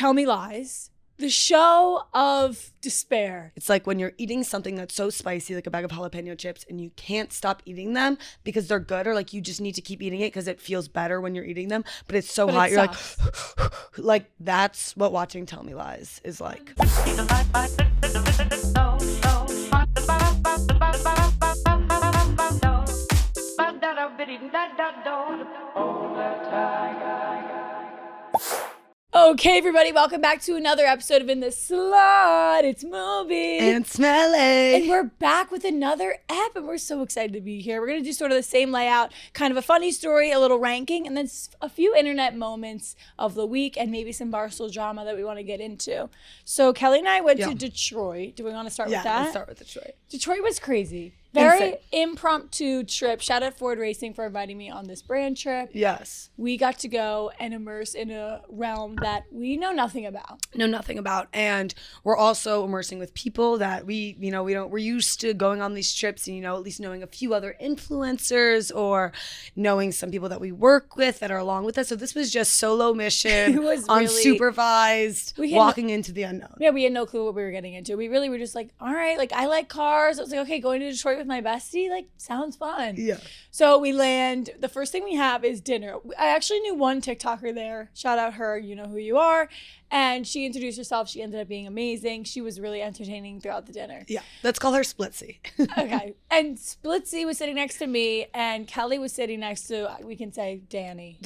Tell Me Lies, the show of despair. It's like when you're eating something that's so spicy, like a bag of jalapeno chips, and you can't stop eating them because they're good, or like you just need to keep eating it because it feels better when you're eating them, but it's so hot, you're like that's what watching Tell Me Lies is like. Okay, everybody, welcome back to another episode of In the Slot. It's Moobie. And Smelly. And we're back with another ep, and we're so excited to be here. We're going to do sort of the same layout, kind of a funny story, a little ranking, and then a few internet moments of the week, and maybe some Barstool drama that we want to get into. So Kelly and I went to Detroit. Do we want to start with that? Yeah, let's start with Detroit. Detroit was crazy. Very impromptu trip. Shout out Ford Racing for inviting me on this brand trip. Yes. We got to go and immerse in a realm that we know nothing about. And we're also immersing with people that we're used to going on these trips and, at least knowing a few other influencers or knowing some people that we work with that are along with us. So this was just solo mission, it was unsupervised, walking into the unknown. Yeah, we had no clue what we were getting into. We really were just like, all right, like I like cars. I was like, okay, going to Detroit with my bestie, like sounds fun. Yeah. So we land. The first thing we have is dinner. I actually knew one TikToker there. Shout out her, you know who you are. And she introduced herself. She ended up being amazing. She was really entertaining throughout the dinner. Yeah. Let's call her Splitsy. Okay. And Splitsy was sitting next to me, and Kelly was sitting next to, we can say, Danny.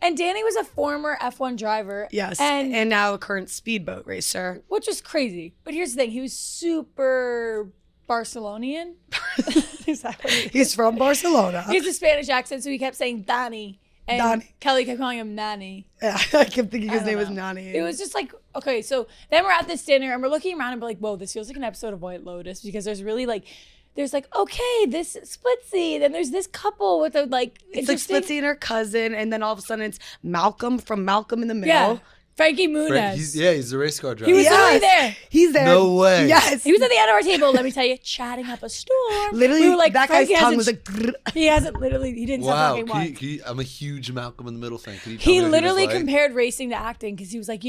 And Danny was a former F1 driver. Yes. And now a current speedboat racer. Which was crazy. But here's the thing. He was super Barcelonian. Is that what He's from Barcelona. He has a Spanish accent, so he kept saying Danny. And Donnie. Kelly kept calling him Nanny. Yeah, I kept thinking his name was Nani. It was just like, okay, so then we're at this dinner and we're looking around and we're like, whoa, this feels like an episode of White Lotus, because there's really like, okay, this Splitsy, then there's this couple with a it's like Splitsy and her cousin, and then all of a sudden it's Malcolm from Malcolm in the Middle. Yeah. Frankie Muniz. He's a race car driver. He was literally there. He's there. No way. Yes. He was at the end of our table, let me tell you, chatting up a storm. Literally, we were like, that Frankie guy's tongue was like... He didn't stop talking once. I'm a huge Malcolm in the Middle fan. Can you tell He me what literally was like? compared racing to acting, because he was like,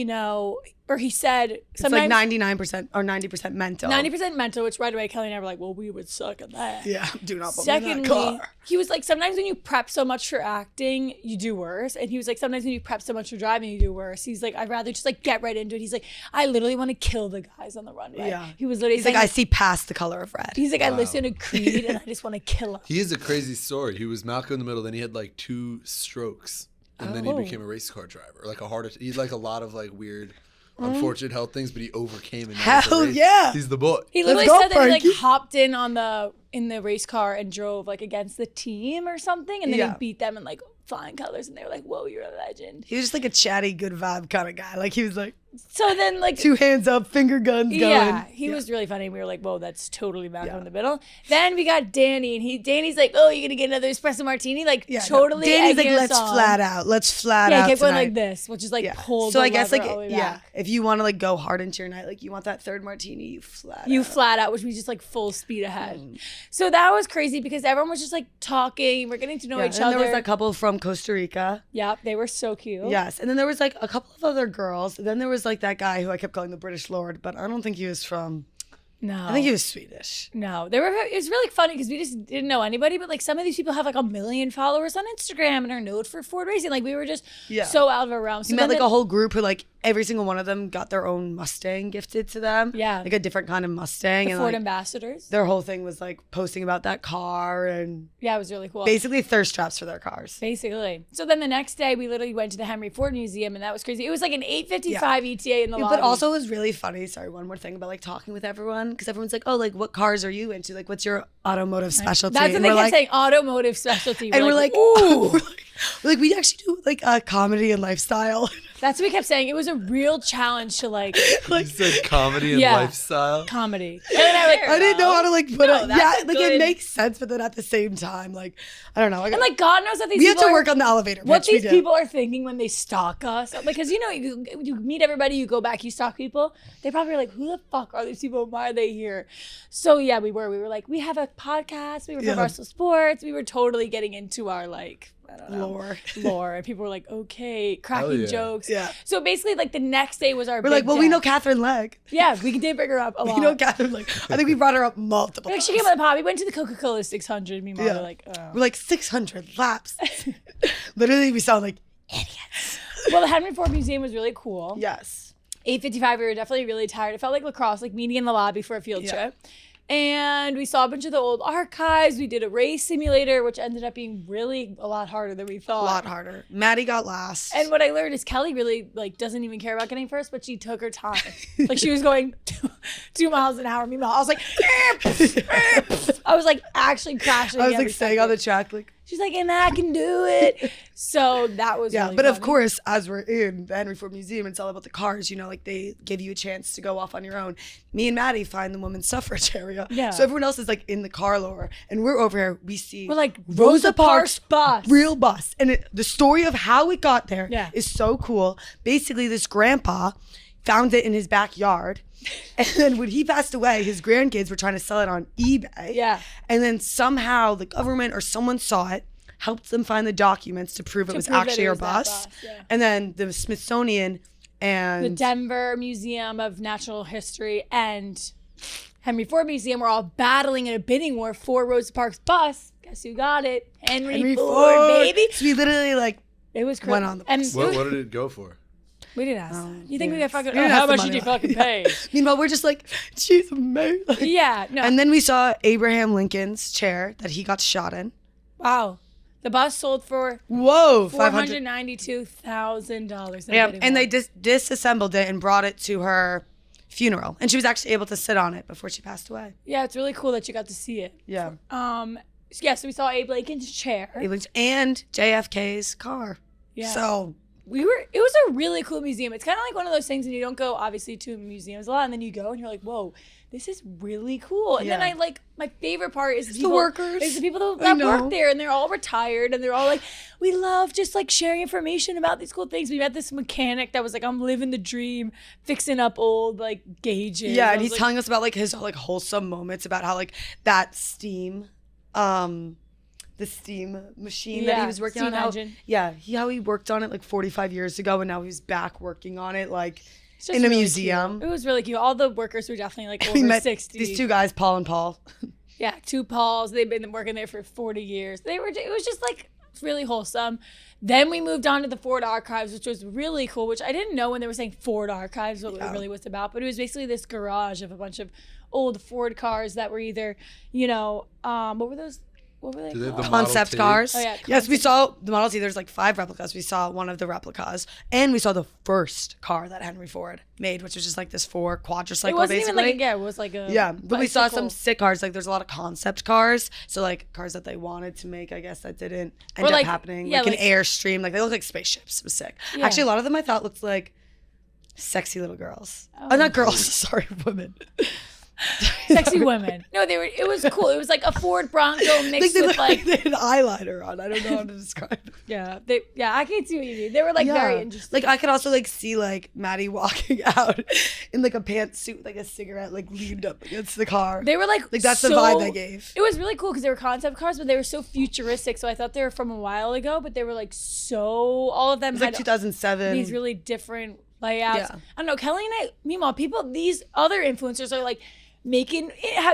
or he said, it's like 99% or 90% mental. 90% mental, which right away Kelly and I were like, well, we would suck at that. Yeah, do not put me in that Secondly, car. he was like, sometimes when you prep so much for acting, you do worse. And he was like, sometimes when you prep so much for driving, you do worse. He's like, I'd rather just like get right into it. He's like, I literally want to kill the guys on the runway. Yeah. He was literally He's like, I see past the color of red. He's like, I listen to Creed and I just want to kill him. He is a crazy story. He was Malcolm in the Middle, then he had like 2 strokes, and then he became a race car driver. Like he had like a lot of like weird, unfortunate health things, but he overcame it. Hell yeah. He's the boy. He literally said that he like hopped in the race car and drove like against the team or something, and then he beat them in like flying colors, and they were like, whoa, you're a legend. He was just like a chatty, good vibe kind of guy. Like he was like, so then like 2 hands up, finger guns going. Yeah, he was really funny. We were like, whoa, that's totally Malcolm in the Middle. Then we got Danny, and Danny's like, oh, you're gonna get another espresso martini? Like totally. Danny's like, let's flat out Yeah, he kept going like this, which is like pulled. So I guess like all the way back. if you want to like go hard into your night, like you want that third martini, you flat out, which means just like full speed ahead. So that was crazy because everyone was just like talking. We're getting to know each other. And there was a couple from Costa Rica. Yeah, they were so cute. Yes, and then there was like a couple of other girls. Then there was like that guy who I kept calling the British Lord, but I don't think he was from. No, I think he was Swedish. No, it was really funny because we just didn't know anybody, but like some of these people have like 1 million followers on Instagram and are known for Ford Racing. Like we were just so out of our realm. So we met like a whole group who like every single one of them got their own Mustang gifted to them. Yeah, like a different kind of Mustang. The Ford ambassadors. Their whole thing was like posting about that car and it was really cool. Basically thirst traps for their cars. Basically. So then the next day we literally went to the Henry Ford Museum, and that was crazy. It was like an 855 ETA in the lobby. But also it was really funny. Sorry, one more thing about like talking with everyone, because everyone's like, oh, like what cars are you into? Like what's your automotive specialty? That's what they kept saying, automotive specialty. And we're like, ooh. We're like, we actually do like comedy and lifestyle. That's what we kept saying. It was a real challenge to like you said comedy and lifestyle. Comedy. And then I didn't know how to like put it. Yeah, like good. it makes sense, but then at the same time, like I don't know. And like God knows that these we people have to work on the elevator. What these people are thinking when they stalk us. Because you meet everybody, you go back, you stalk people. They probably are like, who the fuck are these people? Why are they here? So yeah, we were like, we have a podcast. We were from Barstool Sports. We were totally getting into our like I don't know. Lore. And people were like, okay, cracking jokes. Yeah. So basically, like the next day was our We're big like, well, day. we know Catherine Legg. Yeah, we did bring her up a lot. We know Catherine Legg. I think we brought her up multiple Like times. she came on the pod. We went to the Coca-Cola 600. Meanwhile, we're like, oh. We're like 600 laps. Literally, we sound like idiots. Well, the Henry Ford Museum was really cool. Yes. 8:55, we were definitely really tired. It felt like lacrosse, like meeting in the lobby for a field trip. And we saw a bunch of the old archives. We did a race simulator, which ended up being really a lot harder than we thought. A lot harder. Maddie got last. And what I learned is Kelly really like doesn't even care about getting first, but she took her time. Like she was going 2 miles an hour. Meanwhile, I was like, I was like actually crashing. I was like staying on the track, like. She's like, and I can do it. So that was really but funny. of course, as we're in the Henry Ford Museum, it's all about the cars. You know, like they give you a chance to go off on your own. Me and Maddie find the women's suffrage area. Yeah. So everyone else is like in the car lore, and we're over here. We see we're like Rosa Parks bus, real bus, and the story of how it got there is so cool. Basically, this grandpa found it in his backyard. And then when he passed away, his grandkids were trying to sell it on eBay. Yeah. And then somehow the government or someone saw it, helped them find the documents to prove it was actually our bus. Yeah. And then the Smithsonian and the Denver Museum of Natural History and Henry Ford Museum were all battling in a bidding war for Rosa Parks bus. Guess who got it? Henry Ford, baby. So we literally like it was crazy. went on the bus. What did it go for? We didn't ask that. You think we got fucking, We didn't how ask the much money did you line. fucking pay? Meanwhile, we're just like, she's amazing. Yeah, no. And then we saw Abraham Lincoln's chair that he got shot in. Wow. The bus sold for Whoa, $492,000. Yeah, and they disassembled it and brought it to her funeral. And she was actually able to sit on it before she passed away. Yeah, it's really cool that you got to see it. Yeah. Yeah, so we saw Abe Lincoln's chair. And JFK's car. Yeah. So it was a really cool museum. It's kind of like one of those things, and you don't go obviously to museums a lot, and then you go and you're like, whoa, this is really cool. And then I like, my favorite part is the workers. It's the people that work there, and they're all retired, and they're all like, we love just like sharing information about these cool things. We met this mechanic that was like, I'm living the dream, fixing up old like gauges. Yeah, and he's like, telling us about like his like wholesome moments about how like that steam, the steam machine that he was working on. How he worked on it like 45 years ago, and now he's back working on it like in a really museum. Cute. It was really cute. All the workers were definitely like over 60. These two guys, Paul and Paul. Yeah, two Pauls. They've been working there for 40 years. It was just like really wholesome. Then we moved on to the Ford Archives, which was really cool, which I didn't know when they were saying Ford Archives what it really was about, but it was basically this garage of a bunch of old Ford cars that were either, what were those? What were they called? Concept cars. Oh, yeah, yes, we saw the Model T. There's like 5 replicas. We saw one of the replicas, and we saw the first car that Henry Ford made, which was just like this 4 quadricycle. It wasn't basically. even like it was like a but we saw some sick cars. Like there's a lot of concept cars, so like cars that they wanted to make, I guess that didn't end up happening. Yeah, like an Airstream. Like they look like spaceships. It was sick. Yeah. Actually, a lot of them I thought looked like sexy little girls. Oh, not girls. Sorry, women. Sexy women. No, it was cool. It was like a Ford Bronco mixed with like they had eyeliner on. I don't know how to describe it. Yeah, I can't see what you mean. They were like very interesting. Like I could also like see like Maddie walking out in like a pantsuit, like a cigarette, like leaned up against the car. They were like that's the vibe they gave. It was really cool because they were concept cars, but they were so futuristic. So I thought they were from a while ago, but they were like all of them it was like 2007. These really different layouts. Yeah. I don't know. Kelly and I, meanwhile, these other influencers are like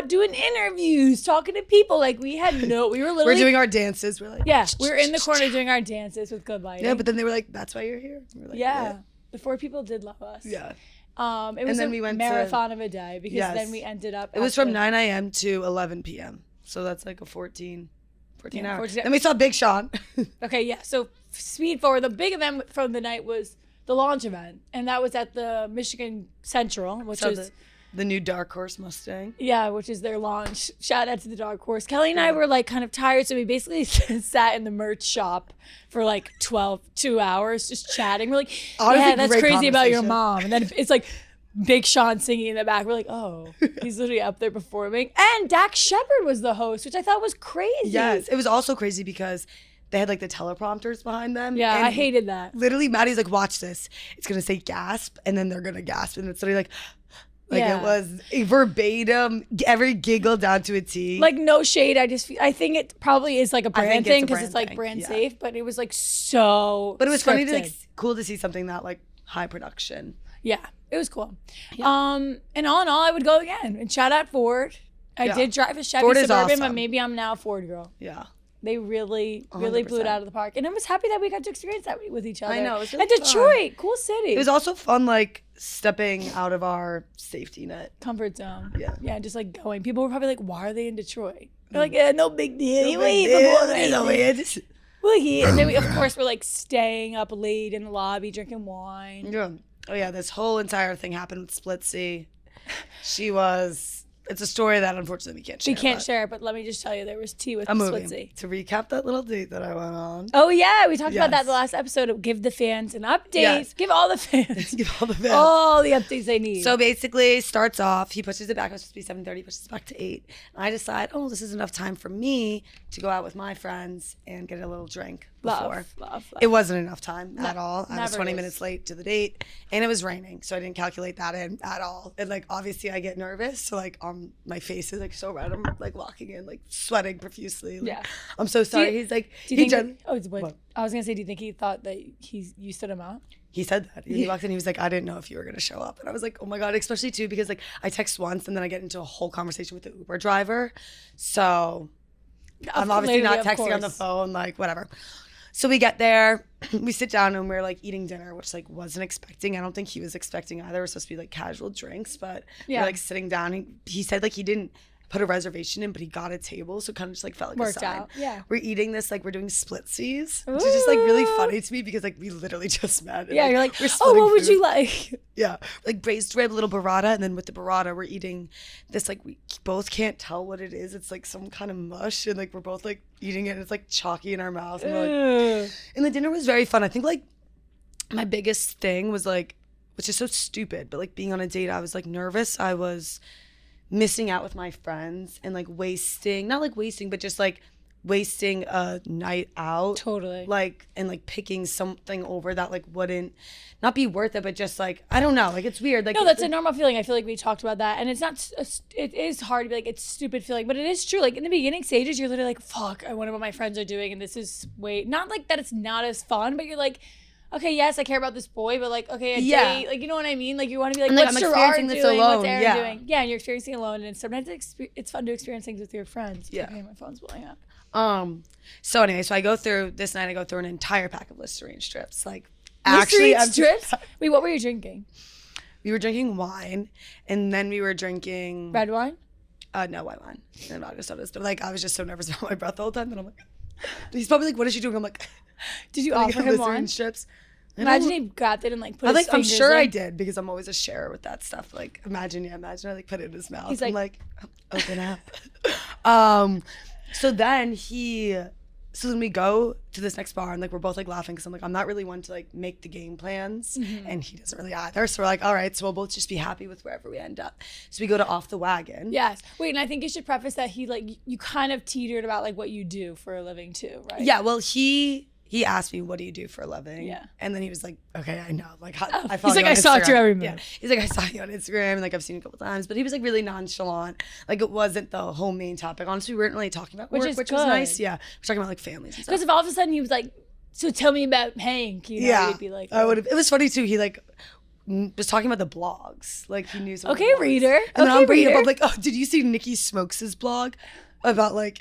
doing interviews, talking to people. Like we were literally we're doing our dances. We're like, we were in the corner doing our dances with good lighting. Yeah, but then they were like, that's why you're here. We're like, the 4 people did love us. Yeah. It was we went marathon of a day because then we ended up. It was from 9 a.m. to 11 p.m. So that's like a 14 hours. Then we saw Big Sean. Okay, yeah. So speed forward. The big event from the night was the launch event, and that was at the Michigan Central, which is the new Dark Horse Mustang. Yeah, which is their launch. Shout out to the Dark Horse. Kelly and I were like kind of tired, so we basically sat in the merch shop for like 2 hours just chatting. We're like, yeah, that's crazy about your mom. And then it's like Big Sean singing in the back. We're like, oh, he's literally up there performing. And Dax Shepard was the host, which I thought was crazy. Yes, it was also crazy because they had like the teleprompters behind them. Yeah, and I hated that. Literally, Maddie's like, watch this. It's going to say gasp, and then they're going to gasp. And it's literally like, Like it was a verbatim, every giggle down to a T. Like no shade. I think it probably is like a brand thing because it's like thing. brand safe, but it was like so. But it was funny to scripted. like cool to see something that like high production. Yeah, it was cool. Yeah. And all in all, I would go again. And shout out Ford. I did drive a Chevy Ford is Suburban, awesome. but maybe I'm now a Ford girl. Yeah. They really blew it 100%. out of the park. And I was happy that we got to experience that with each other. I know. It was really and Detroit, cool city. It was also fun, like stepping out of our safety net. Comfort zone. Yeah. Yeah, just like going. People were probably like, why are they in Detroit? They're like, yeah, no big deal. No You big ain't deal. before they No, know. just- Well, yeah. And then we, of course, were like staying up late in the lobby, drinking wine. Yeah. Oh yeah, this whole entire thing happened with Splitsy. It's a story that unfortunately we can't share. We can't share it, but let me just tell you, there was tea with A movie. Switzy. To recap that little date that I went on. Oh, yeah. We talked about that Yes. the last episode of Give the Fans an Update. Yes. Give all the fans Give all the fans. all the updates they need. So basically, starts off, he pushes it back, it was supposed to be 7:30, pushes it back to 8. And I decide, oh, this is enough time for me to go out with my friends and get a little drink before. Love. It wasn't enough time at all. I was never 20 is. minutes late to the date, and it was raining, so I didn't calculate that in at all. And like, obviously, I get nervous, so like, my face is like so red. I'm like walking in, like sweating profusely. Like, Yeah. I'm so sorry. you- He's like, Do you he think? gen- What? I was gonna say, do you think he thought that you stood him out? He said that. He walked in. He was like, I didn't know if you were going to show up. And I was like, oh my God, especially too, because like I text once and then I get into a whole conversation with the Uber driver. So I'm obviously not texting on the phone, like whatever. So we get there, we sit down and we're like eating dinner, which like wasn't expecting. I don't think he was expecting either. It was supposed to be like casual drinks, but we're like sitting down. He said like he didn't put a reservation in, but he got a table. So it kind of just like felt like Worked a sign. out. Yeah. We're eating this, like we're doing splitsies, which is just like really funny to me because like we literally just met. And, Yeah, you're like, we're oh, splitting what would food. you like? Yeah, like braised rib, little burrata, and then with the burrata, we're eating this like we both can't tell what it is. It's like some kind of mush, and like we're both like eating it. And it's like chalky in our mouth. And, we're, like, and the dinner was very fun. I think like my biggest thing was like, which is so stupid, but like being on a date, I was like nervous. I was missing out with my friends and like not like wasting, but just like wasting a night out. Totally. Like, and like picking something over that like wouldn't not be worth it, but just like, I don't know, like it's weird. Like, No, that's a normal feeling. I feel like we talked about that, and it's not. It is hard to be like it's a stupid feeling, but it is true. Like in the beginning stages, you're literally like, "Fuck, I wonder what my friends are doing," and this is not like that. It's not as fun, but you're like, "Okay, yes, I care about this boy," but like, okay, a date, like you know what I mean? Like you want to be like, And, like, "What's I'm Gerard experiencing doing? this alone, What's Aaron yeah. doing?" Yeah, and you're experiencing alone, and sometimes it's fun to experience things with your friends. Yeah. Okay, my phone's blowing up. So anyway, so I go through an entire pack of Listerine strips. Like, Listerine I'm strips. Wait, what were you drinking? We were drinking wine, and then we were drinking Red wine. no, white wine and vodka sodas. But like, I was just so nervous about my breath the whole time that I'm like, he's probably like, "What is she doing?" I'm like, Did you "Like, offer him Listerine wine? strips." Imagine he grabbed it and like put I'm his like, I'm fingers sure in. I did because I'm always a sharer with that stuff. Like, imagine I like put it in his mouth. He's I'm like- like, open up. So then we go to this next bar and like we're both like laughing because I'm like, I'm not really one to like make the game plans, and he doesn't really either. So we're like, all right, so we'll both just be happy with wherever we end up. So we go to Off the Wagon. Yes. Wait, and I think you should preface that he like you kind of teetered about like what you do for a living too, right? Yeah. Well, he asked me, "What do you do for a living?" Yeah. And then he was like, "Okay, I know." Like, I He's follow like, you on "I stalked Instagram." your every move. Yeah. He's like, "I saw you on Instagram, and like I've seen you a couple times." But he was like really nonchalant. Like it wasn't the whole main topic. Honestly, we weren't really talking about work, Which is which good. was nice. Yeah, we're talking about like families and stuff. Because if all of a sudden he was like, "So tell me about Hank," you know, Yeah, you'd be like, I would have. It was funny too. He like was talking about the blogs. Like he knew some. of the Okay, blogs. reader. And then Okay, I'm bringing up. reader. I'm like, "Oh, did you see Nicky Smokes' blog about like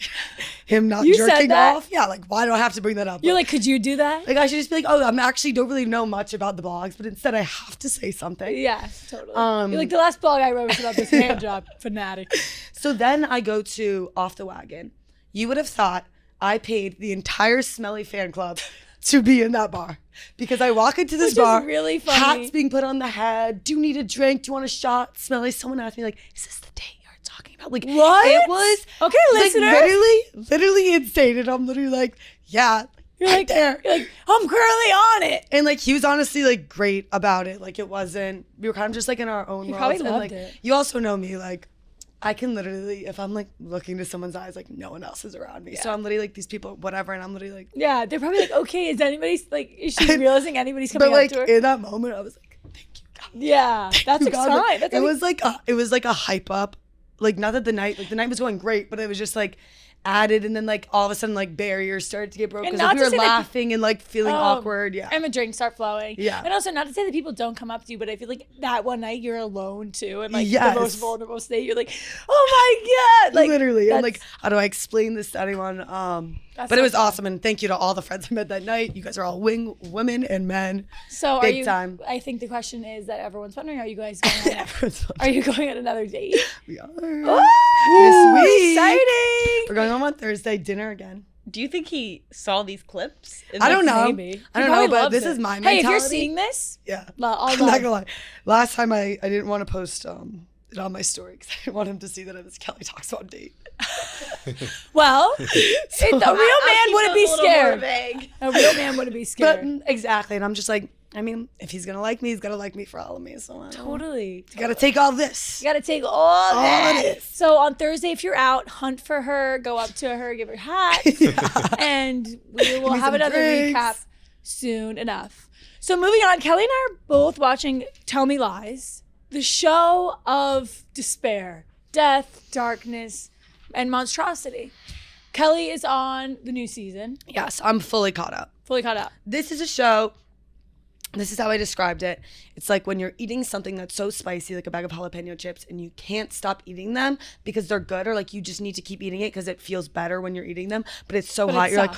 him not You said jerking that? off?" Yeah. Like, why do I have to bring that up? You're like, "Could you do that?" Like I should just be like, "Oh, I'm actually don't really know much about the blogs," but instead I have to say something. Yeah, totally. You're like the last blog I wrote was about this hand job fanatic. So then I go to Off the Wagon. You would have thought I paid the entire Smelly fan club to be in that bar because I walk into this Which is bar, really funny. hats being put on the head. Do you need a drink? Do you want a shot? Smelly. Someone asked me like, "Is this the date you're talking about?" Like What? it was Okay, like listeners. literally insane, and I'm literally like, "Yeah." You're right like, there. You're like, I'm currently on it. And like he was honestly like great about it. Like it wasn't. We were kind of just like in our own He worlds. probably And loved like it. you also know me. Like I can literally, if I'm like looking to someone's eyes, like no one else is around me. So I'm literally like these people, whatever, and I'm literally like. Yeah, they're probably like, okay, is she realizing anybody's coming But like up to her? in that moment, I was like, "Thank you Yeah, that's a sign. It was like a hype up. Like, not that the night was going great, but it was just like added, and then like all of a sudden like barriers started to get broken because like, we were laughing and like feeling awkward. Yeah, and the drinks start flowing. Yeah, and also not to say that people don't come up to you, but I feel like that one night you're alone too, and like the most vulnerable state, you're like, oh my god, like literally. I'm like, how do I explain this to anyone? But it was awesome, and thank you to all the friends I met that night. You guys are all women and men. So big time. I think the question is that everyone's wondering: are you guys going? Are you going on another date? We are. Oh, this week. Exciting! We're going home on Thursday. Dinner again. Do you think he saw these clips? I don't know. Maybe. I don't know, but this is my mentality. Hey, if you're seeing this, yeah, I'm not gonna lie. Last time I didn't want to post it on my story because I didn't want him to see that it was Kelly Talks on date. Well, a real man wouldn't be scared. A real man wouldn't be scared. But, exactly, and I'm just like, I mean, if he's gonna like me, he's gonna like me for all of me. So totally. You gotta take all this. You gotta take all that. This. So on Thursday, if you're out, hunt for her, go up to her, give her a hat, and we will have another recap soon enough. So moving on, Kelly and I are both watching Tell Me Lies, the show of despair, death, darkness, and monstrosity. Kelly is on the new season. Yes, I'm fully caught up. Fully caught up. This is a show. This is how I described it. It's like when you're eating something that's so spicy, like a bag of jalapeno chips, and you can't stop eating them because they're good, or like you just need to keep eating it because it feels better when you're eating them. But it's so hot, you're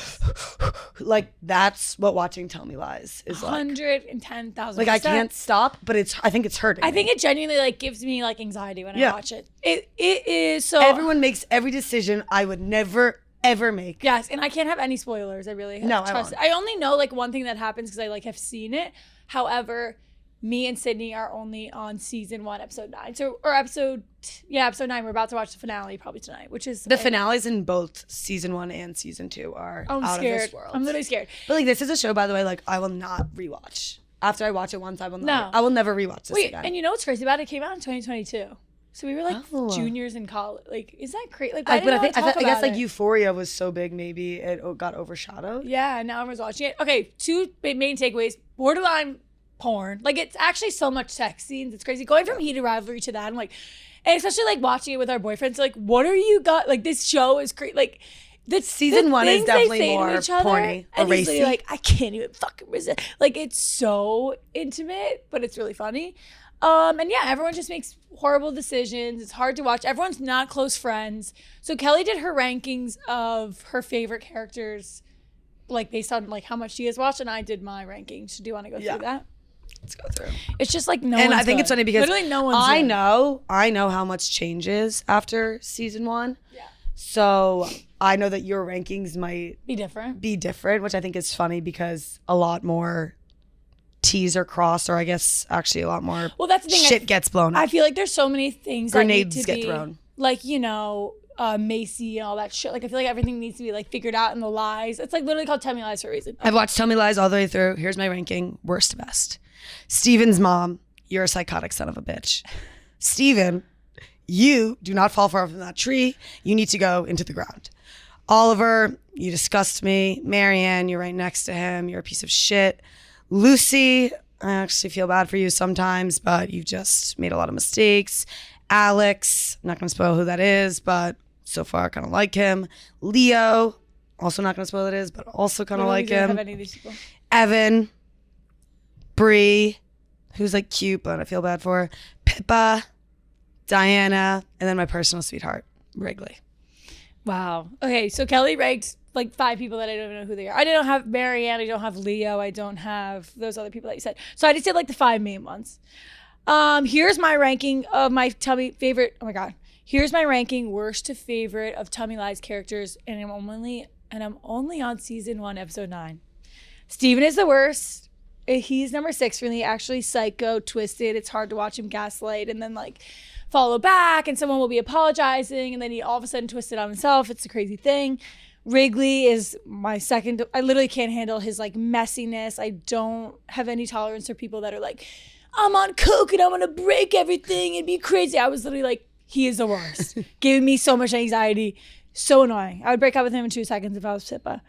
like that's what watching Tell Me Lies is like. 110,000%. Like I can't stop, but I think it's hurting. I think it genuinely like gives me like anxiety when I watch it. It is so. Everyone makes every decision I would never ever make. Yes, and I can't have any spoilers. I really have to trust. I only know like one thing that happens because I like have seen it. However, me and Sydney are only on season 1, episode 9. Episode 9. We're about to watch the finale probably tonight, which is the finales in both season 1 and season 2 are out of this world. I'm literally scared. But like this is a show, by the way, like I will not rewatch. After I watch it once, I will never rewatch this again. And you know what's crazy about it? It came out in 2022. So we were like juniors in college. Like, is that crazy? Like, I guess like Euphoria was so big, maybe it got overshadowed. Yeah, and now everyone's watching it. Okay, 2 main takeaways: borderline porn. Like, it's actually so much sex scenes. It's crazy. Going from heated rivalry to that, I'm like, and especially like watching it with our boyfriends. Like, what are you got? Like, this show is crazy. Like, season 1 is definitely more porny or racy. Like, I can't even fucking resist. Like, it's so intimate, but it's really funny. And yeah, everyone just makes horrible decisions. It's hard to watch. Everyone's not close friends. So Kelly did her rankings of her favorite characters, like based on like how much she has watched, and I did my rankings. So do you want to go through that? Let's go through. It's just like no. And I think it's funny because literally no one's. I know how much changes after season 1. Yeah. So I know that your rankings might be different, which I think is funny because a lot more T's are crossed, or I guess actually a lot more. Well, that's the thing. Shit gets blown up. I feel like there's so many things. Grenades that need to get thrown. Like, you know, Macy and all that shit. Like, I feel like everything needs to be like figured out in the lies. It's like literally called Tell Me Lies for a reason. I've watched Tell Me Lies all the way through. Here's my ranking: worst to best. Steven's mom, you're a psychotic son of a bitch. Steven, you do not fall far from that tree. You need to go into the ground. Oliver, you disgust me. Marianne, you're right next to him. You're a piece of shit. Lucy, I actually feel bad for you sometimes, but you've just made a lot of mistakes. Alex, I'm not going to spoil who that is, but so far I kind of like him. Leo, also not going to spoil who it is, but also kind of like him. Have any of these people. Evan, Bree, who's like cute, but I feel bad for her. Pippa, Diana, and then my personal sweetheart, Wrigley. Wow. Okay, so Kelly ranked like 5 people that I don't even know who they are. I don't have Marianne, I don't have Leo, I don't have those other people that you said. So I just did like the 5 main ones. Here's my ranking of my Here's my ranking worst to favorite of Tell Me Lies characters, and I'm only on season 1, episode 9. Steven is the worst. He's number 6 for me. Actually psycho, twisted. It's hard to watch him gaslight and then like follow back, and someone will be apologizing and then he all of a sudden twisted on himself. It's a crazy thing. Wrigley is my second. I literally can't handle his like messiness. I don't have any tolerance for people that are like, I'm on coke and I'm gonna break everything and be crazy. I was literally like, he is the worst. Giving me so much anxiety. So annoying. I would break up with him in 2 seconds if I was Pippa.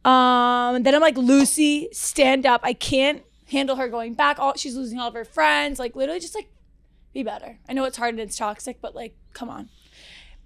And then I'm like, Lucy, stand up. I can't handle her going back. She's losing all of her friends. Like literally just like be better. I know it's hard and it's toxic, but like come on.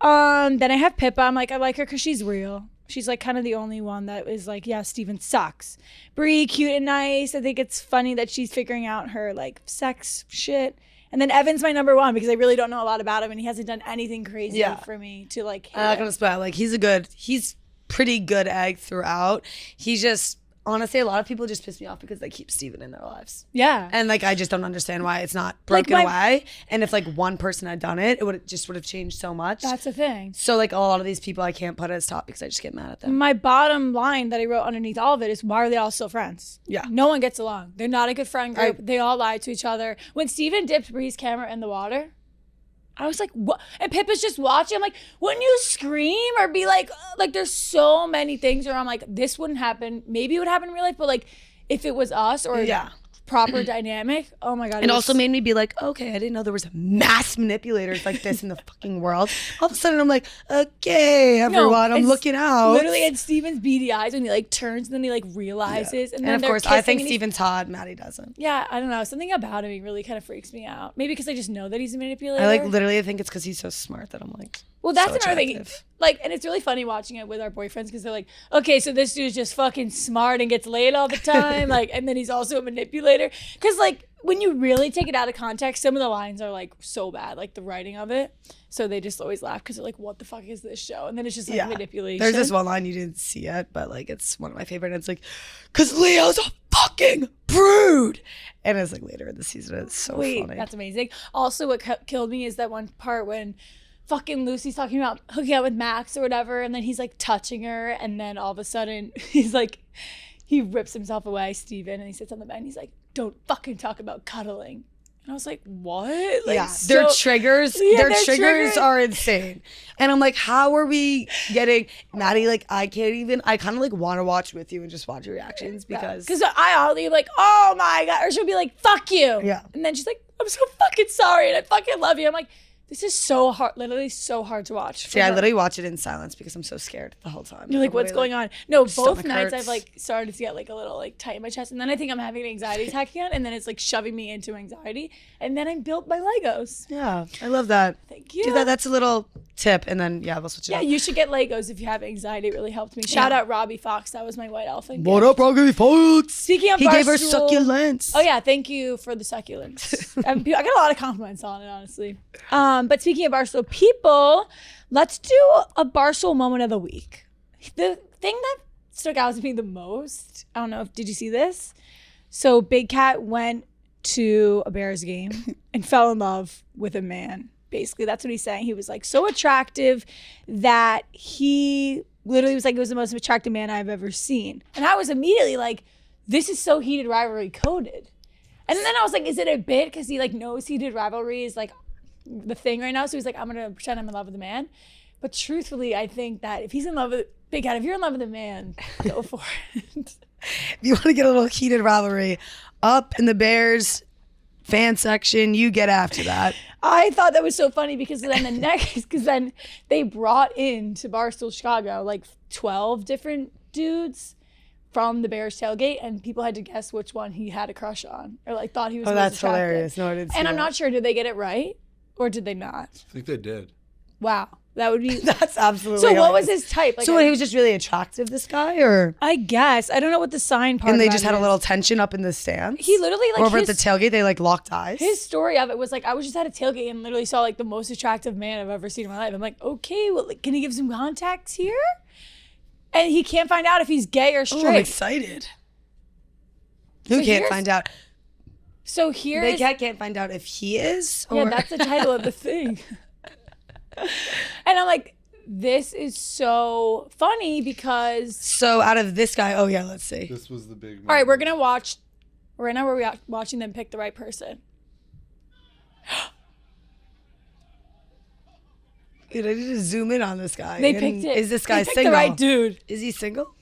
Then I have Pippa. I'm like, I like her because she's real. She's like kind of the only one that is like, yeah, Steven sucks. Bree, cute and nice. I think it's funny that she's figuring out her like sex shit. And then Evan's my number one because I really don't know a lot about him and he hasn't done anything crazy for me to like hate I'm not gonna spoil. Like he's pretty good egg throughout. He's just honestly, a lot of people just piss me off because they keep Steven in their lives. Yeah. And like I just don't understand why it's not broken away. And if like one person had done it, it would have changed so much. That's the thing. So like a lot of these people I can't put as top because I just get mad at them. My bottom line that I wrote underneath all of it is why are they all still friends? Yeah. No one gets along. They're not a good friend group. They all lie to each other. When Steven dipped Bree's camera in the water, I was like, what? And Pippa's just watching. I'm like, wouldn't you scream or be like there's so many things where I'm like, this wouldn't happen. Maybe it would happen in real life, but like if it was us or proper dynamic, oh my God. It also made me be like, okay, I didn't know there was mass manipulators like this in the fucking world. All of a sudden I'm like, okay, everyone, I'm looking out. Literally, and Steven's beady eyes when he like turns and then he like realizes. And then of course, I think Steven's hot, Maddie doesn't. Yeah, I don't know. Something about him really kind of freaks me out. Maybe because I just know that he's a manipulator. I like literally think it's because he's so smart that I'm like, well, that's so another thing. Like, and it's really funny watching it with our boyfriends because they're like, okay, so this dude's just fucking smart and gets laid all the time. Like, and then he's also a manipulator. Because, like, when you really take it out of context, some of the lines are, like, so bad, like the writing of it. So they just always laugh because they're like, what the fuck is this show? And then it's just, like, manipulation. There's this one line you didn't see yet, but, like, it's one of my favorite. And it's like, because Leo's a fucking prude. And it's, like, later in the season. It's so funny. That's amazing. Also, what killed me is that one part when fucking Lucy's talking about hooking up with Max or whatever, and then he's like touching her, and then all of a sudden he's like, he rips himself away, Steven, and he sits on the bed and he's like, don't fucking talk about cuddling. And I was like, what? Like, their triggers are insane. And I'm like, how are we getting Maddie? Like, I kind of like want to watch with you and just watch your reactions because I'll be like, oh my God, or she'll be like, fuck you. Yeah. And then she's like, I'm so fucking sorry and I fucking love you. I'm like, this is so hard, literally so hard to watch. See, I literally watch it in silence because I'm so scared the whole time. You're like, what's going on? No, both nights I've like started to get like a little like tight in my chest, and then I think I'm having an anxiety attack again, and then it's like shoving me into anxiety, and then I'm built by Legos. Yeah, I love that. Thank you. Do that. That's a little tip, and then we'll switch it up. Yeah, you should get Legos if you have anxiety. It really helped me. Shout out Robbie Fox. That was my white elephant. What up, Robbie Fox? Speaking of he gave her succulents. Oh yeah, thank you for the succulents. I got a lot of compliments on it, honestly. But speaking of Barstool people, let's do a Barstool moment of the week. The thing that stuck out to me the most, I don't know did you see this? So Big Cat went to a Bears game and fell in love with a man. Basically, that's what he's saying. He was like so attractive that he literally was like, it was the most attractive man I've ever seen. And I was immediately like, this is so heated rivalry coded. And then I was like, is it a bit? Because he like knows heated rivalry is like the thing right now. So he's like, I'm going to pretend I'm in love with a man. But truthfully, I think that if he's in love with Big Cat, if you're in love with a man, go for it. If you want to get a little heated rivalry up in the Bears fan section, you get after that. I thought that was so funny because then they brought in to Barstool Chicago like 12 different dudes from the Bears tailgate, and people had to guess which one he had a crush on or like thought he was most that's attractive. Hilarious. No, I didn't see And I'm that. not sure, did they get it right or did they not? I think they did. Wow. That would be That's absolutely So hilarious. what was his type? Like so he was just really attractive, this guy, or I guess. I don't know what the sign part and they about just had it a is. little tension up in the stands? He literally like or over his, at the tailgate, they like locked eyes. his story of it was like, I was just at a tailgate and literally saw like the most attractive man I've ever seen in my life. I'm like, okay, well, like, can he give some context here? And he can't find out if he's gay or straight. Oh, I'm excited. Who can't find out? So here Big Cat can't find out if he is? Or... Yeah, that's the title of the thing. And I'm like, this is so funny because... So out of this guy, oh yeah, let's see. This was the big moment. All right, we're going to watch... Right now we're watching them pick the right person. Dude, I need to zoom in on this guy. They And picked it. Is this guy They picked single? the right dude. Is he single?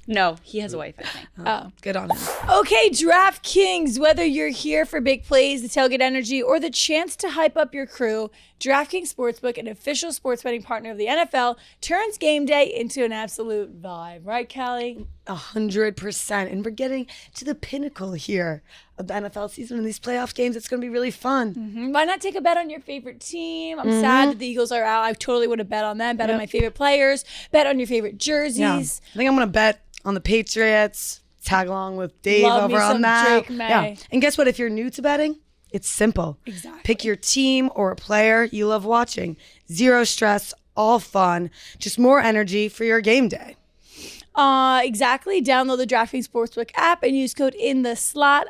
No, he has a wife, I think. Oh. Good on him. Okay, DraftKings, whether you're here for big plays, the tailgate energy, or the chance to hype up your crew, DraftKings Sportsbook, an official sports betting partner of the NFL, turns game day into an absolute vibe. Right, Callie? 100%. And we're getting to the pinnacle here of the NFL season and these playoff games. It's going to be really fun. Why not take a bet on your favorite team? I'm sad that the Eagles are out. I totally would have bet on them. Bet on my favorite players. Bet on your favorite jerseys. Yeah. I think I'm going to bet on the Patriots. Tag along with Dave Love me over on some that. Drake May. Yeah. And guess what? If you're new to betting, it's simple. Exactly. Pick your team or a player you love watching. Zero stress, all fun, just more energy for your game day. Exactly. Download the DraftKings Sportsbook app and use code INTHESLOT,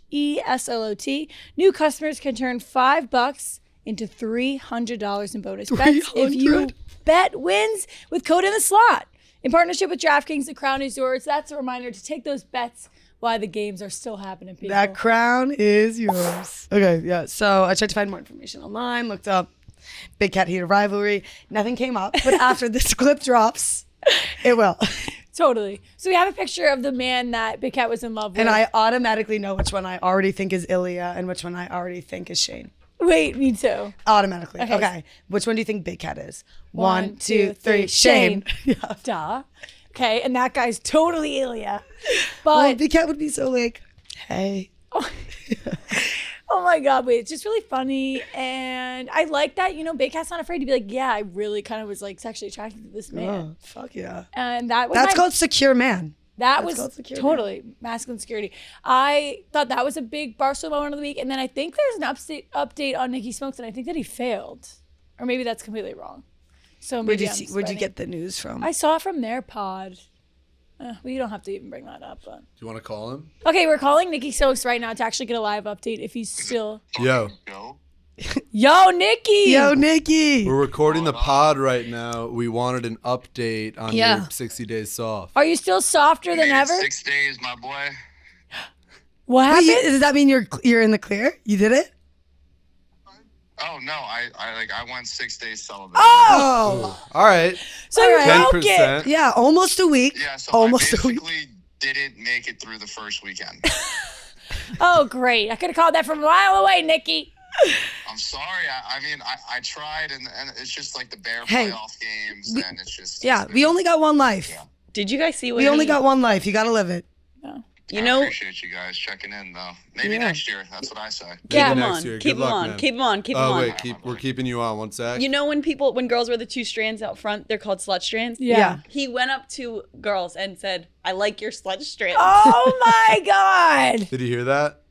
INTHESLOT. New customers can turn $5 into $300 in bonus bets if you bet wins with code INTHESLOT. In partnership with DraftKings, the crown is yours. That's a reminder to take those bets while the games are still happening, people. That crown is yours. Okay, yeah. So I tried to find more information online, looked up Big Cat Heater rivalry. Nothing came up, but after this clip drops, it will. Totally. So we have a picture of the man that Big Cat was in love with. And I automatically know which one I already think is Ilya and which one I already think is Shane. Wait, me too. Automatically. Okay. Okay. Which one do you think Big Cat is? 1, 1, 2, 3. Shane. Yeah. Duh. Okay, and that guy's totally Ilya. Well, But Big Cat would be so like, hey. oh my God, wait, it's just really funny. And I like that, Big Cat's not afraid to be like, yeah, I really kind of was like sexually attracted to this man. Oh, fuck yeah. And that was That's called secure man. that that's called was security. totally masculine security. I thought that was a big Barstool moment of the week. And then I think there's an update on Nicky Smokes, and I think that he failed. Or maybe that's completely wrong. So maybe Where'd you get the news from? I saw it from their pod. We don't have to even bring that up. But. Do you want to call him? Okay, we're calling Nicky Smokes right now to actually get a live update if he's still. Yo. Yo, Nicky! Yo, Nicky. We're recording the pod right now. We wanted an update on your 60 days soft. Are you still softer than ever? 6 days, my boy. What happened? Does that mean you're in the clear? You did it? Oh no, I went 6 days celibate. Oh. All right. So you broke 10%. it. Yeah, almost a week. Yeah, so almost I a week. basically didn't make it through the first weekend. Oh, great. I could have called that from a mile away, Nicky. I'm sorry. I tried, and it's just like the Bear Hey, playoff games, and it's just. Yeah, we only got one life. Did you guys see what We only got one life. You got to live it. You I know, appreciate you guys checking in, though. Maybe next year. That's what I say. keep Yeah. him Next on. year. Keep Good him luck, on. man. Keep him on. Keep him Oh, on. wait. We're keeping you on. 1 sec. You know when girls wear the 2 strands out front, they're called slut strands? Yeah. He went up to girls and said, I like your slut strands. Oh, my God. Did you hear that?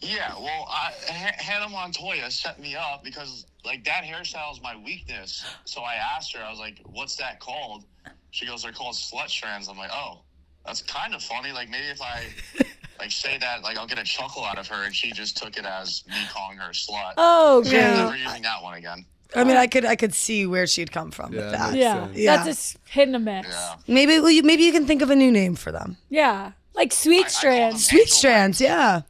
Yeah, well, Hannah Montoya set me up because, like, that hairstyle is my weakness. So I asked her, I was like, what's that called? She goes, they're called slut strands. I'm like, oh, that's kind of funny. Like, maybe if I, like, say that, like, I'll get a chuckle out of her, and she just took it as me calling her a slut. Oh, So great. I'm never using that one again. I mean, I could see where she'd come from with that. makes Yeah. sense. Yeah. That's just hitting a miss. Yeah. Maybe you can think of a new name for them. Yeah. Like sweet I call strands. them- Sweet strands, yeah.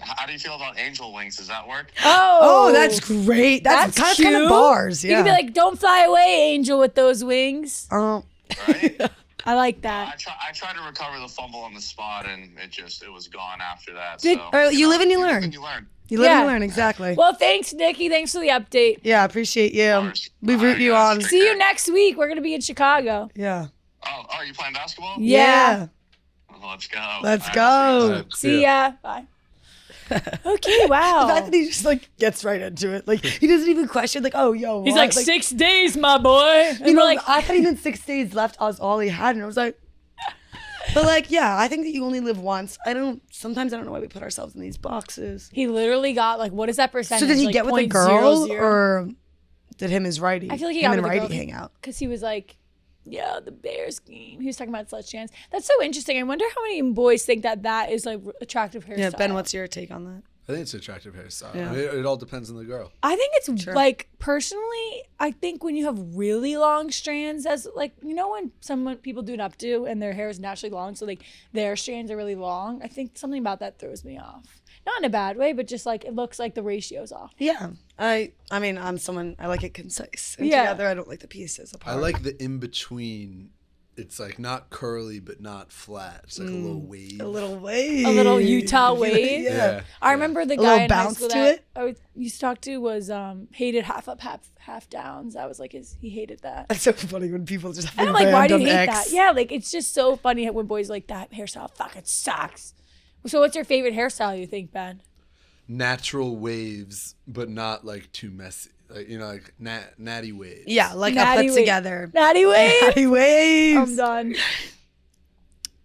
How do you feel about angel wings? Does that work? Oh, that's great. That's kind cute. of bars. Yeah. You could be like, don't fly away, angel, with those wings. Oh, Right? I like that. I tried to recover the fumble on the spot, and it was gone after that. Did- so, you live and you live learn. and you learn. you live and Yeah. you learn, exactly. Well, thanks, Nicky. Thanks for the update. Yeah, appreciate you. course. We All root right, you guys. on. See you next week. We're going to be in Chicago. Yeah. Oh, you playing basketball? Yeah. Let's go. Let's All go. All right, See ya. Bye. Okay, wow. The fact that he just like gets right into it. Like he doesn't even question like, oh yo. He's what? like 6 days, my boy. And You know, we're like, I thought even 6 days left was all he had, and I was like, but like, yeah, I think that you only live once. Sometimes I don't know why we put ourselves in these boxes. he literally got like, what is that percentage? So did he like get with a 0.00? girl, or did his righty? I feel like he him got and with the righty girl. hang out. Because he was like, yeah, the Bears game. He was talking about slut strands. That's so interesting. I wonder how many boys think that is like attractive hairstyle. Yeah, Ben, what's your take on that? I think it's an attractive hairstyle. Yeah. I mean, it all depends on the girl. I think it's like, personally, I think when you have really long strands, as like, you know, when people do an updo and their hair is naturally long, so like their strands are really long, I think something about that throws me off. Not in a bad way, but just like it looks like the ratio's off. Yeah. I mean, I'm someone, I like it concise. And Yeah. together, I don't like the pieces apart. I like the in between. It's like not curly but not flat. It's like a little wave. a little wave. A little Utah wave. Yeah. I remember the A guy little in high bounce school to that it? I used to talk to was hated half up, half downs. That was like he hated that. That's so funny when people just have And I'm like, why do you hate random that? X. Yeah, like it's just so funny when boys are like, that hairstyle fucking sucks. So what's your favorite hairstyle, you think, Ben? Natural waves, but not like too messy. Like, you know, like natty waves. Yeah, like Natty I put wave. together. Natty wave. Natty waves. I'm done.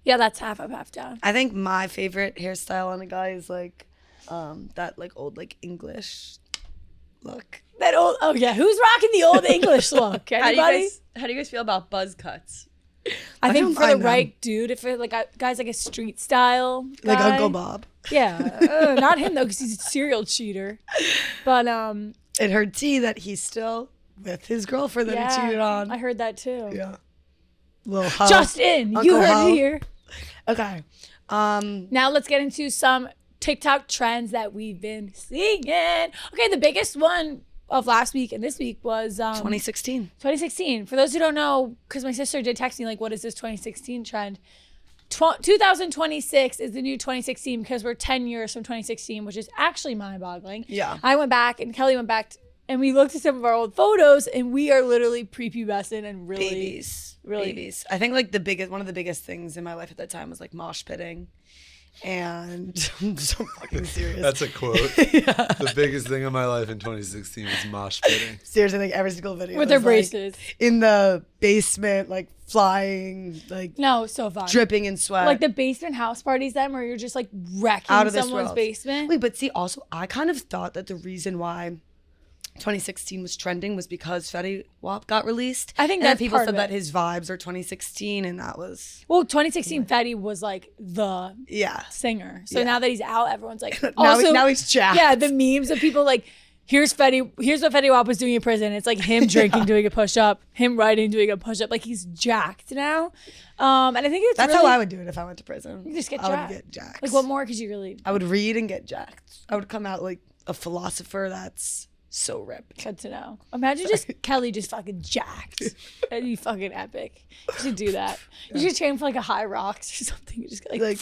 Yeah, that's half up, half down. I think my favorite hairstyle on a guy is like that like old like English look. That old, oh yeah, who's rocking the old English look? Anybody? How do you guys feel about buzz cuts? I think don't for the mind them. right dude, if it like guys like a street style Like guy, Uncle Bob. Yeah, not him though, because he's a serial cheater. But It heard T that he's still with his girlfriend that he cheated on. I heard that too. Yeah. Little hoe. Just in, Uncle you heard hoe. it here. Okay. Now let's get into some TikTok trends that we've been seeing. Okay, the biggest one of last week and this week was 2016. 2016. For those who don't know, because my sister did text me like, what is this 2016 trend? 2026 is the new 2016 because we're 10 years from 2016, which is actually mind-boggling. Yeah. I went back and Kelly went back and we looked at some of our old photos and we are literally prepubescent and really Babies. I think like one of the biggest things in my life at that time was like mosh pitting. And I'm so fucking serious. That's a quote. The biggest thing in my life in 2016 was mosh pitting. Seriously, like every single video with their was, like, braces. in the basement, like flying, like No, so fun. dripping in sweat. Like the basement house parties then where you're just like wrecking Out of this someone's world. basement. Wait, but see, also, I kind of thought that the reason why 2016 was trending was because Fetty Wap got released. I think and then that's people part said of that it. his vibes are 2016, and that was Well, 2016 Fetty was like the yeah. singer. So Yeah. now that he's out, everyone's like, Now he's jacked. Yeah, the memes of people like, here's what Fetty Wap was doing in prison. It's like him drinking, doing a push-up, him writing, doing a push-up. Like he's jacked now. And I think That's really, how I would do it if I went to prison. You just get I jacked. would get jacked. Like what more could you really I would read and get jacked. I would come out like a philosopher that's so ripped. good to know? Imagine just Kelly just fucking jacked. That'd be fucking epic. You should do that. You should train for like a high rocks or something. You just get like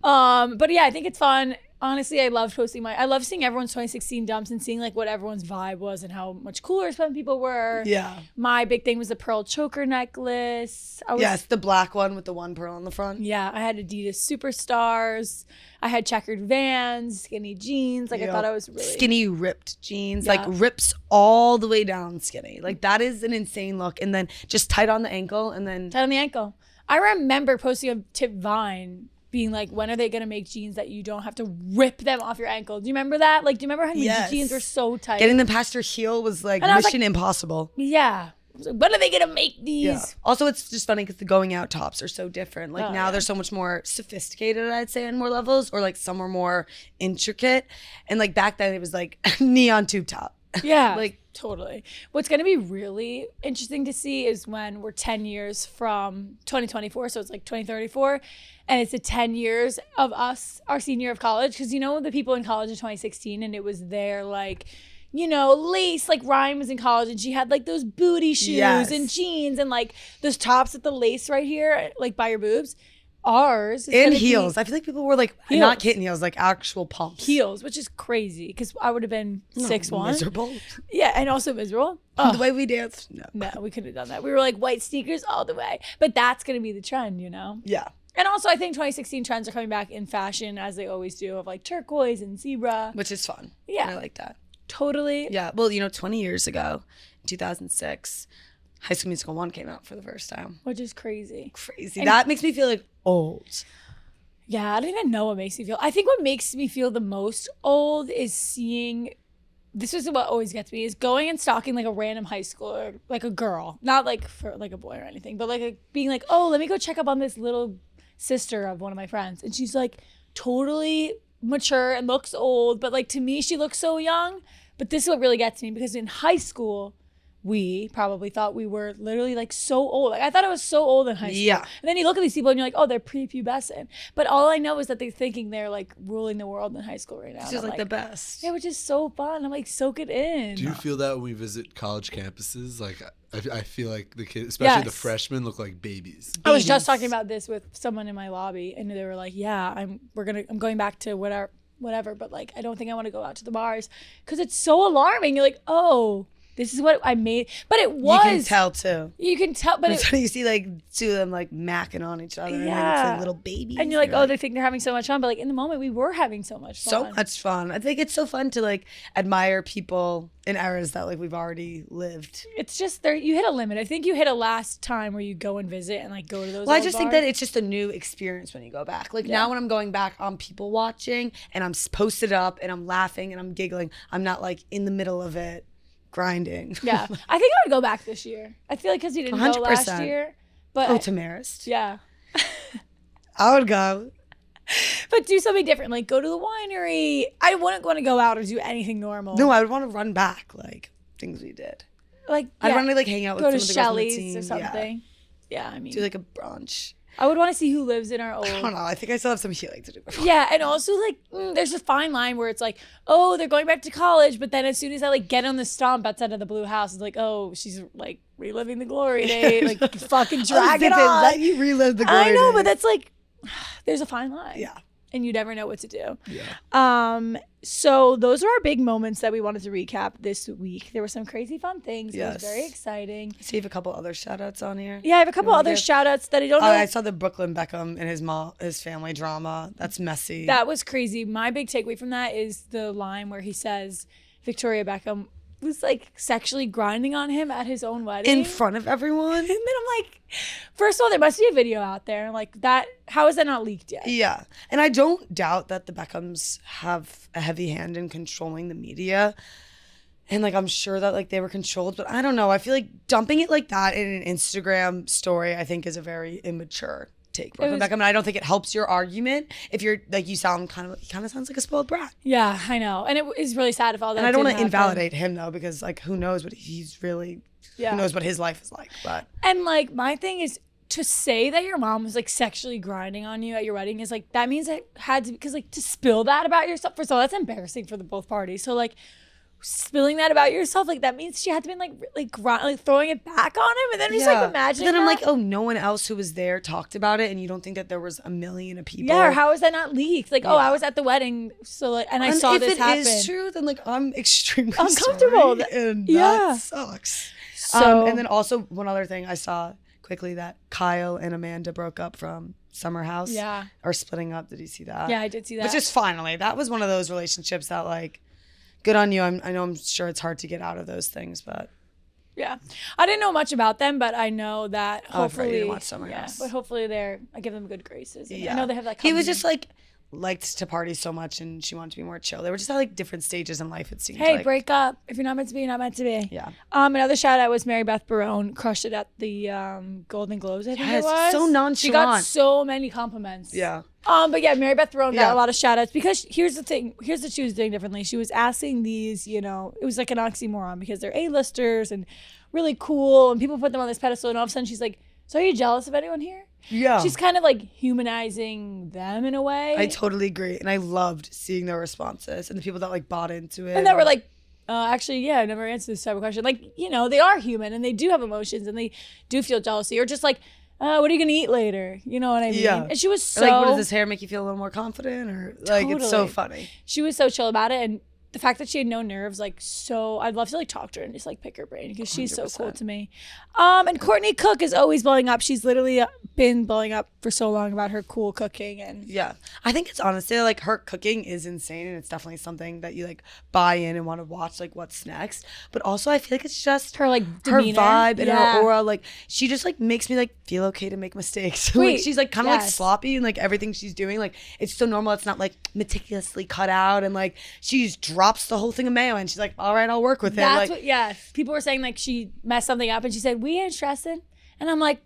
but yeah, I think it's fun. Honestly, I love seeing everyone's 2016 dumps and seeing like what everyone's vibe was and how much cooler some people were. Yeah. My big thing was the pearl choker necklace. Yes, the black one with the one pearl on the front. Yeah, I had Adidas Superstars. I had checkered Vans, skinny jeans. Like I thought I was really skinny ripped jeans, Yeah. like rips all the way down skinny. Like that is an insane look. And then just tight on the ankle and then tight on the ankle. I remember posting a tip Vine being like, when are they gonna make jeans that you don't have to rip them off your ankle? Do you remember that? Like, do you remember how Yes. jeans were so tight? getting them past your heel was like And I was mission impossible. Yeah. I was like, when are they gonna make these? Yeah. Also, it's just funny because the going out tops are so different. Like Oh, now yeah. they're so much more sophisticated, I'd say, on more levels, or like some are more intricate. And like back then, it was like neon tube top. Yeah, Like- totally. What's going to be really interesting to see is when we're 10 years from 2024, so it's like 2034, and it's the 10 years of us, our senior year of college, because you know the people in college in 2016, and it was their like, you know, lace, like Ryan was in college and she had like those booty shoes Yes. and jeans and like those tops with the lace right here, like by your boobs. Ours is And gonna be heels. I feel like people were like, Heels. not kitten heels, like actual pumps. heels, which is crazy because I would have been 6'1". Miserable. Yeah, and also miserable. The way we danced. No. No, we couldn't have done that. We were like white sneakers all the way. But that's going to be the trend, you know? Yeah. And also, I think 2016 trends are coming back in fashion as they always do, of like turquoise and zebra. Which is fun. Yeah. I like that. Totally. Yeah. Well, 20 years ago, 2006, High School Musical 1 came out for the first time. Which is crazy. Crazy. And- that makes me feel like old. Yeah, I don't even know what makes me feel. I think what makes me feel the most old is seeing. This is what always gets me, is going and stalking like a random high schooler, like a girl, not like for like a boy or anything, but like being like, oh, let me go check up on this little sister of one of my friends. And she's like totally mature and looks old, but like to me, she looks so young. But this is what really gets me, because in high school, we probably thought we were literally like so old. Like I thought I was so old in high school. Yeah. And then you look at these people and you're like, oh, they're prepubescent. But all I know is that they're thinking they're like ruling the world in high school right now. It's just like the best. Yeah, which is so fun. I'm like, soak it in. Do you feel that when we visit college campuses? Like, I feel like the kids, especially the Yes. freshmen, look like babies. I was just talking about this with someone in my lobby, and they were like, yeah, I'm going back to whatever, but like I don't think I want to go out to the bars, because it's so alarming. You're like, oh, this is what I made. But it was. You can tell too. You can tell, but That's when you see like two of them like macking on each other, and then it's like little babies. and you're like, oh, they think they're having so much fun, but like in the moment we were having so much fun. so much fun. I think it's so fun to like admire people in eras that like we've already lived. It's just there. You hit a limit. I think you hit a last time where you go and visit and like go to those. Well, I old just think bars. that it's just a new experience when you go back. Like now when I'm going back, I'm people watching and I'm posted up and I'm laughing and I'm giggling. I'm not like in the middle of it grinding. Yeah, I think I would go back this year. I feel like because you didn't go last 100%. year. But Oh, to Marist. yeah. I would go. But do something different, like go to the winery. I wouldn't want to go out or do anything normal. No, I would want to run back like things we did. Like I'd want to like hang out with go to some of the girls on the Shelley's team. or something. Yeah, I mean, Do like a brunch. I would want to see who lives in our I don't old. know. I think I still have some healing to do. Yeah, and also like there's a fine line where it's like, oh, they're going back to college, but then as soon as I like get on the stomp outside of the Blue House, it's like, oh, she's like reliving the glory days, like fucking drag it on. Let you relive the glory I know, but days. that's like, there's a fine line. Yeah. And you never know what to do. Yeah. So those are our big moments that we wanted to recap this week. There were some crazy fun things. It Yes. was very exciting. So you have a couple other shout outs on here? Yeah, I have a couple wanna other give- shout outs that I don't know. I saw the Brooklyn Beckham and his family drama. That's messy. That was crazy. My big takeaway from that is the line where he says Victoria Beckham was like sexually grinding on him at his own wedding. in front of everyone. And then I'm like, first of all, there must be a video out there. Like that, how is that not leaked yet? Yeah. And I don't doubt that the Beckhams have a heavy hand in controlling the media. And like I'm sure that like they were controlled, but I don't know. I feel like dumping it like that in an Instagram story, I think is a very immature take. Brooklyn Beckham, and I don't think it helps your argument if you're like he kind of sounds like a spoiled brat. Yeah, I know. And it is really sad if all that And I don't want didn't to happen. invalidate him though, because like who knows what he's really Yeah. who knows what his life is like. But And like my thing is to say that your mom was like sexually grinding on you at your wedding is like that means it had to, because like to spill that about yourself, first of all, that's embarrassing for the both parties. So like spilling that about yourself, like that means she had to be like throwing it back on him, and then just like imagining. But then I'm that. like, oh, no one else who was there talked about it, and you don't think that there was a million of people. Yeah, or how is that not leaked? Like, oh, I was at the wedding, so like, and I saw this happen. If it is true, then like I'm extremely Uncomfortable. sorry, and Yeah. that sucks. So and then also one other thing I saw quickly, that Kyle and Amanda broke up from Summer House. Yeah. Or splitting up. Did you see that? Yeah, I did see that. Which is finally, that was one of those relationships that like, good on you. I'm sure it's hard to get out of those things, but yeah, I didn't know much about them, but I know that Oh, right, you hopefully, didn't watch Summer yeah, House. but hopefully I give them good graces. And yeah. I know they have that. He was company. just like liked to party so much, and she wanted to be more chill. They were just at like different stages in life, it seemed Hey, like. break up. If you're not meant to be, you're not meant to be. Yeah. Another shout out was Mary Beth Barone, crushed it at the Golden Globes, I think Yes, it was. so She got nonchalant. so many compliments. Yeah. But yeah, Mary Beth Barone got Yeah. a lot of shout outs because here's the thing. Here's what she was doing differently. She was asking these, it was like an oxymoron because they're A-listers and really cool and people put them on this pedestal, and all of a sudden she's like, so are you jealous of anyone here? Yeah. She's kind of like humanizing them in a way. I totally agree. And I loved seeing their responses and the people that like bought into it. And that were like, actually, yeah, I never answered this type of question. Like, they are human and they do have emotions and they do feel jealousy, or just like, what are you gonna eat later? You know what I mean? Yeah. And she was Or, so like, what does this hair make you feel a little more confident? Or like, it's so Totally. funny. She was so chill about it, and the fact that she had no nerves, like, so I'd love to like talk to her and just like pick her brain because she's so cool 100%. to me. And Courtney Cook is always blowing up. She's literally been blowing up for so long about her cool cooking, and Yeah. I think it's honestly like her cooking is insane, and it's definitely something that you like buy in and want to watch like what's next. But also I feel like it's just her like her demeanor. vibe and Yeah. her aura. Like she just like makes me like feel okay to make mistakes. like Wait, she's like kind of like yes. sloppy and like everything she's doing, like it's so normal. It's not like meticulously cut out, and like she just drops the whole thing of mayo and she's like, all right, I'll work with it. That's Like what, yeah. People were saying like she messed something up and she said, we ain't stressing. And I'm like,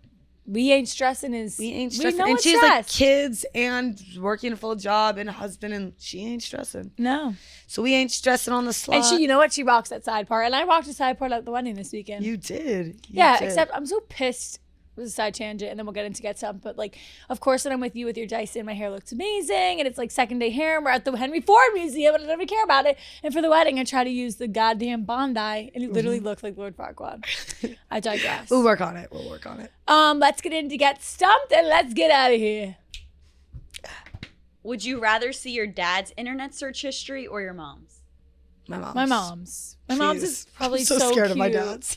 We ain't stressing is. We ain't We stressing. know And it's she has like stress. kids and working a full job and a husband, and she ain't stressing. No. So we ain't stressing on the slot. And she, you know what? She rocks that side part. And I rocked a side part at the wedding this weekend. You did. You Yeah, did. except I'm so pissed. It was a side tangent, and then we'll get into Get Stumped. But like, of course, when I'm with you with your Dyson, my hair looks amazing, and it's like second day hair, and we're at the Henry Ford Museum, and I don't even care about it. And for the wedding, I try to use the goddamn Bondi, and it literally looked like Lord Farquaad. I digress. We'll work on it. Let's get into Get Stumped, and let's get out of here. Would you rather see your dad's internet search history or your mom's? My mom's. My mom's. My mom's is probably I'm so scared cute. of my dad's.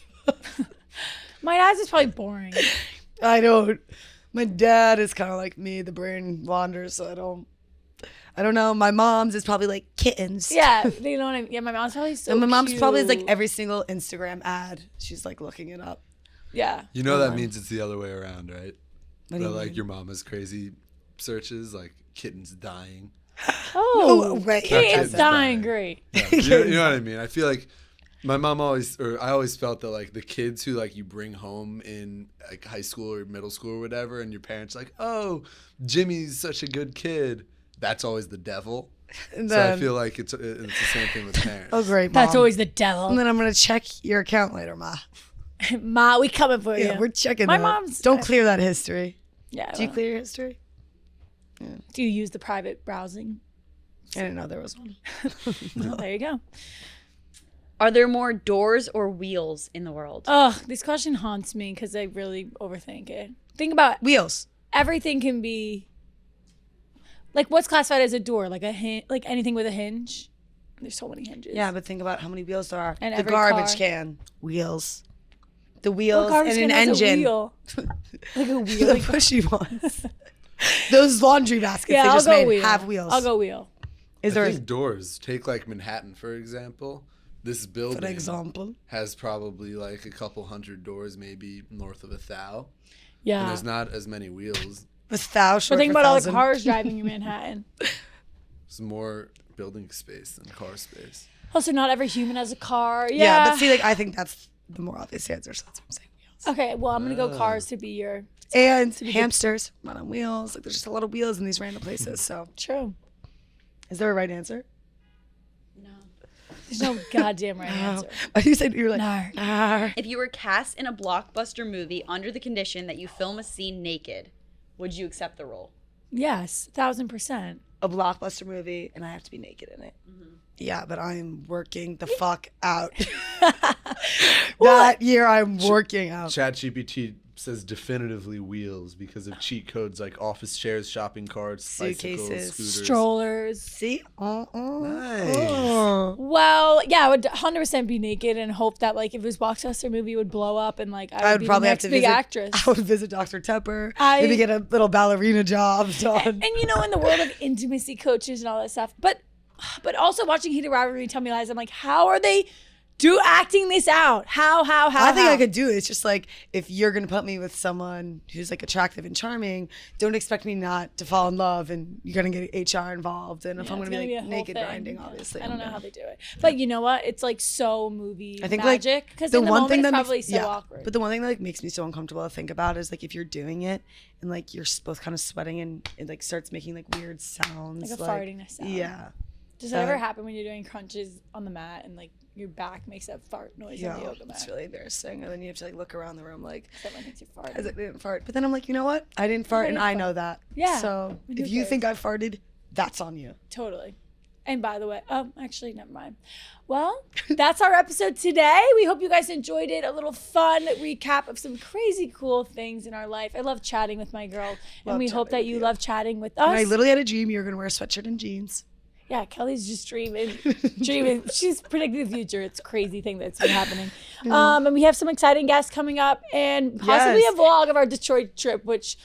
My dad's is probably boring. I don't. My dad is kind of like me. The brain wanders, so I don't know. My mom's is probably like kittens. Yeah, you know what I mean? Yeah, my mom's probably so And my mom's cute. probably is like every single Instagram ad. She's like looking it up. Yeah. You know that means it's the other way around, right? What do you Like mean? your mama's crazy searches, like kittens dying. Oh, wait. kittens Kittens dying, dying. great. Yeah, you know what I mean? I feel like my mom I always felt that like the kids who like you bring home in like high school or middle school or whatever, and your parents like, oh, Jimmy's such a good kid. That's always the devil. And So I then, feel like it's the same thing with parents. oh great, Mom. That's always the devil. And then I'm gonna check your account later, Ma. Ma, we coming for you. Yeah, we're checking. My that. mom's- Don't clear that history. Yeah. Do you well, clear your history? do you use the private browsing? I didn't know there was one. Well, there you go. Are there more doors or wheels in the world? Ugh, this question haunts me because I really overthink it. Think about Wheels. everything can be like what's classified as a door, like like anything with a hinge. There's so many hinges. Yeah, but think about how many wheels there are. And the every garbage car. can. Wheels. The Well, wheels garbage and an can has a engine. wheel. Like a wheel. The Like, pushy ones. Those laundry baskets yeah, they I'll just go made wheel. have wheels. I'll go wheel. Is I there think doors. Take like Manhattan for example. This building for example? has probably like a couple hundred doors, maybe north of 1,000. And Yeah. there's not as many wheels. With thou But short think for about all the thousand. cars driving in Manhattan. There's more building space than car space. Also, not every human has a car. Yeah, Yeah. but see, like I think that's the more obvious answer. So that's what I'm saying. Wheels. Okay, well, I'm gonna go cars to be your And hamsters run on wheels. Like there's just a lot of wheels in these random places. So true. is there a right answer? There's no goddamn right answer. Oh, you said you were like, Nar. "Arr." If you were cast in a blockbuster movie under the condition that you film a scene naked, would you accept the role? Yes, 1,000%. A blockbuster movie, and I have to be naked in it. Yeah, but I'm working the fuck out. That year, I'm working out. ChatGPT says definitively wheels because of cheat codes like office chairs, shopping carts, Suitcases, bicycles, scooters. Strollers. See? Nice. Well, yeah, I would 100% be naked and hope that like if this blockbuster movie would blow up and like I would be probably the have next to big visit. actress. I would visit Dr. Tepper. I- Maybe get a little ballerina job done. And you know, in the world of intimacy coaches and all that stuff, but also watching Heated Rivalry, Tell Me Lies, I'm like, how are they acting this out? How? I think I could do it. It's just like if you're gonna put me with someone who's like attractive and charming, don't expect me not to fall in love, and you're gonna get HR involved. And if Yeah, I'm it's gonna be be a like whole naked thing. grinding, Yeah. obviously. I don't know I'm how down. they do it, but you know what? It's like so movie I think like magic because in the moment it's probably so awkward. But the one thing that like makes me so uncomfortable to think about is like if you're doing it and like you're both kind of sweating and it like starts making like weird sounds, Like a farting sound. Yeah, Does that ever happen when you're doing crunches on the mat and like your back makes that fart noise on the yoga mat? it's really embarrassing. And then you have to like look around the room like, Someone thinks you're farting. as I didn't fart. But then I'm like, you know what? I didn't fart, and didn't I fart. know that. Yeah, So who if you cares? think I farted, that's on you. Totally. And by the way, actually, never mind. Well, that's our episode today. We hope you guys enjoyed it. A little fun recap of some crazy cool things in our life. I love chatting with my girl, and we hope that chatting with you you. love chatting with us. And I literally had a dream you were gonna wear a sweatshirt and jeans. Yeah, Kelly's just dreaming. She's predicting the future. It's a crazy thing that's been happening. And we have some exciting guests coming up and possibly Yes. a vlog of our Detroit trip, which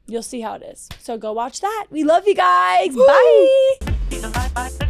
you'll see how it is. So go watch that. We love you guys. Bye.